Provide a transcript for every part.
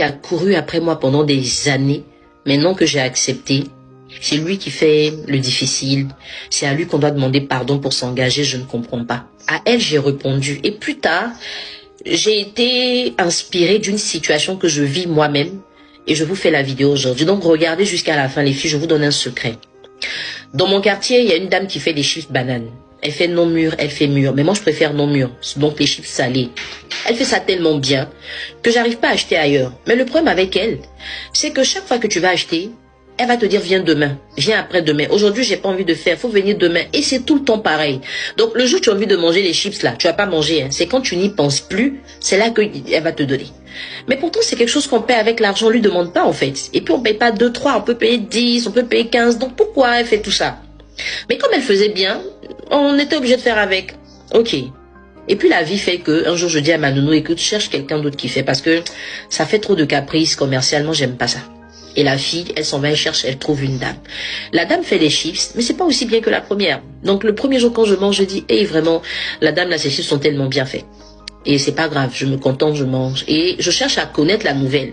qui a couru après moi pendant des années, maintenant que j'ai accepté, c'est lui qui fait le difficile. C'est à lui qu'on doit demander pardon pour s'engager, je ne comprends pas. À elle, j'ai répondu. Et plus tard, j'ai été inspirée d'une situation que je vis moi-même. Et je vous fais la vidéo aujourd'hui. Donc, regardez jusqu'à la fin, les filles, je vous donne un secret. Dans mon quartier, il y a une dame qui fait des chips bananes. Elle fait non mûr, elle fait mûr. Mais moi, je préfère non mûr. Donc, les chips salés. Elle fait ça tellement bien que j'arrive pas à acheter ailleurs. Mais le problème avec elle, c'est que chaque fois que tu vas acheter, elle va te dire viens demain, viens après-demain. Aujourd'hui, j'ai pas envie de faire, faut venir demain. Et c'est tout le temps pareil. Donc, le jour où tu as envie de manger les chips là, tu vas pas manger. Hein. C'est quand tu n'y penses plus, c'est là qu'elle va te donner. Mais pourtant, c'est quelque chose qu'on paie avec l'argent, on lui demande pas en fait. Et puis, on paye pas 2, 3, on peut payer 10, on peut payer 15. Donc, pourquoi elle fait tout ça? Mais comme elle faisait bien, on était obligé de faire avec. Ok. Et puis la vie fait que, un jour je dis à ma nounou, écoute, cherche quelqu'un d'autre qui fait, parce que ça fait trop de caprices, commercialement, j'aime pas ça. Et la fille, elle s'en va, elle cherche, elle trouve une dame. La dame fait des chips, mais c'est pas aussi bien que la première. Donc le premier jour quand je mange, je dis, hey, vraiment, la dame là, ses chips sont tellement bien faits. Et c'est pas grave, je me contente, je mange. Et je cherche à connaître la nouvelle.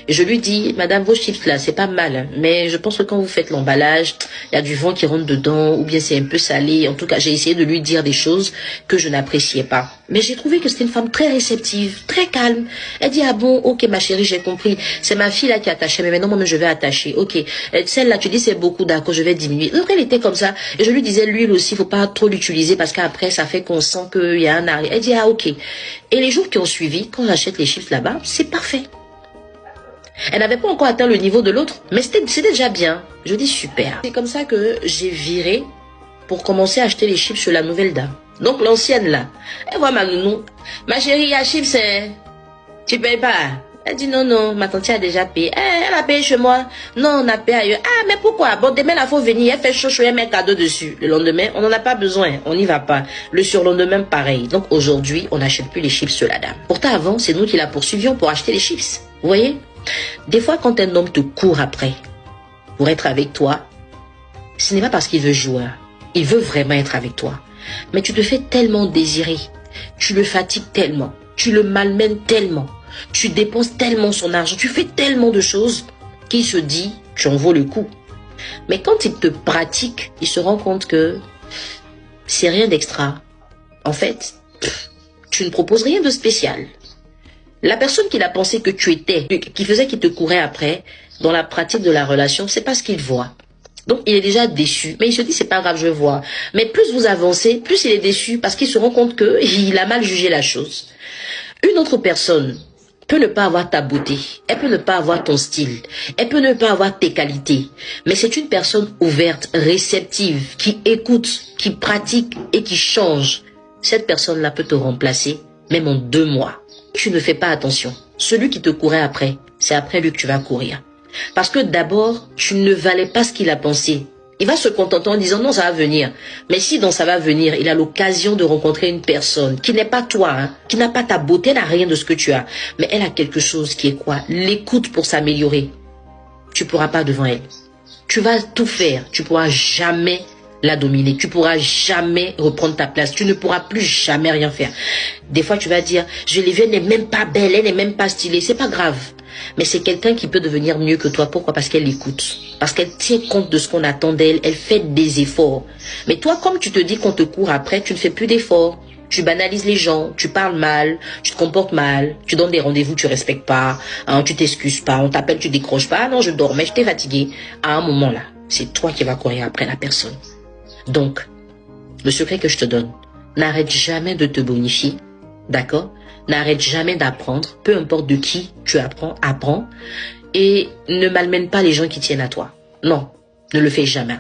Et je lui dis, madame, vos chips là, c'est pas mal. Hein, mais je pense que quand vous faites l'emballage, il y a du vent qui rentre dedans, ou bien c'est un peu salé. En tout cas, j'ai essayé de lui dire des choses que je n'appréciais pas. Mais j'ai trouvé que c'était une femme très réceptive, très calme. Elle dit, ah bon, ok ma chérie, j'ai compris. C'est ma fille là qui attachait, mais maintenant moi je vais attacher. Ok, celle-là, tu dis c'est beaucoup, d'accord, je vais diminuer. Donc elle était comme ça. Et je lui disais, l'huile aussi, faut pas trop l'utiliser parce qu'après, ça fait qu'on sent qu'il y a un arrêt. Elle dit, ah ok. Et les jours qui ont suivi, quand j'achète les chips là-bas, c'est parfait. Elle n'avait pas encore atteint le niveau de l'autre, mais c'était déjà bien. Je dis super. C'est comme ça que j'ai viré pour commencer à acheter les chips chez la nouvelle dame. Donc l'ancienne là, elle voit ma nounou. Ma chérie, il y a chips, hein? Tu payes pas? Elle dit non, non, ma tante a déjà payé. Elle a payé chez moi. Non, on a payé ailleurs. Ah, mais pourquoi? Bon, demain, il faut venir. Elle fait chaud, elle met un cadeau dessus. Le lendemain, on n'en a pas besoin. On n'y va pas. Le surlendemain, pareil. Donc aujourd'hui, on n'achète plus les chips chez la dame. Pourtant, avant, c'est nous qui la poursuivions pour acheter les chips. Vous voyez? Des fois, quand un homme te court après pour être avec toi, ce n'est pas parce qu'il veut jouer. Il veut vraiment être avec toi. Mais tu te fais tellement désirer. Tu le fatigues tellement. Tu le malmènes tellement. Tu dépenses tellement son argent. Tu fais tellement de choses qu'il se dit, tu en vaux le coup. Mais quand il te pratique, il se rend compte que c'est rien d'extra. En fait, tu ne proposes rien de spécial. La personne qu'il a pensé que tu étais, qui faisait qu'il te courait après, dans la pratique de la relation, c'est pas ce qu'il voit. Donc, il est déjà déçu. Mais il se dit, c'est pas grave, je vois. Mais plus vous avancez, plus il est déçu parce qu'il se rend compte qu'il a mal jugé la chose. Une autre personne peut ne pas avoir ta beauté. Elle peut ne pas avoir ton style. Elle peut ne pas avoir tes qualités. Mais c'est une personne ouverte, réceptive, qui écoute, qui pratique et qui change. Cette personne-là peut te remplacer, même en 2 mois. Tu ne fais pas attention. Celui qui te courait après, c'est après lui que tu vas courir. Parce que d'abord, tu ne valais pas ce qu'il a pensé. Il va se contenter en disant non, ça va venir. Mais si dans ça va venir, il a l'occasion de rencontrer une personne qui n'est pas toi, hein, qui n'a pas ta beauté, n'a rien de ce que tu as. Mais elle a quelque chose qui est quoi? L'écoute pour s'améliorer. Tu pourras pas devant elle. Tu vas tout faire. Tu pourras jamais la dominer. Tu pourras jamais reprendre ta place. Tu ne pourras plus jamais rien faire. Des fois, tu vas dire, je l'ai vue, elle n'est même pas belle, elle n'est même pas stylée. C'est pas grave. Mais c'est quelqu'un qui peut devenir mieux que toi. Pourquoi? Parce qu'elle écoute. Parce qu'elle tient compte de ce qu'on attend d'elle. Elle fait des efforts. Mais toi, comme tu te dis qu'on te court après, tu ne fais plus d'efforts. Tu banalises les gens, tu parles mal, tu te comportes mal, tu donnes des rendez-vous, tu respectes pas, hein, tu t'excuses pas, on t'appelle, tu décroches pas. Ah non, je dormais, j'étais fatiguée. À un moment là, c'est toi qui vas courir après la personne. Donc, le secret que je te donne, n'arrête jamais de te bonifier, d'accord? N'arrête jamais d'apprendre, peu importe de qui tu apprends, apprends. Et ne malmène pas les gens qui tiennent à toi. Non, ne le fais jamais.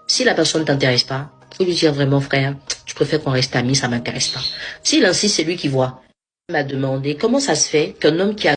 Si la personne ne t'intéresse pas, faut lui dire vraiment, frère, je préfère qu'on reste amis, ça m'intéresse pas. S'il insiste, c'est lui qui voit. Il m'a demandé comment ça se fait qu'un homme qui a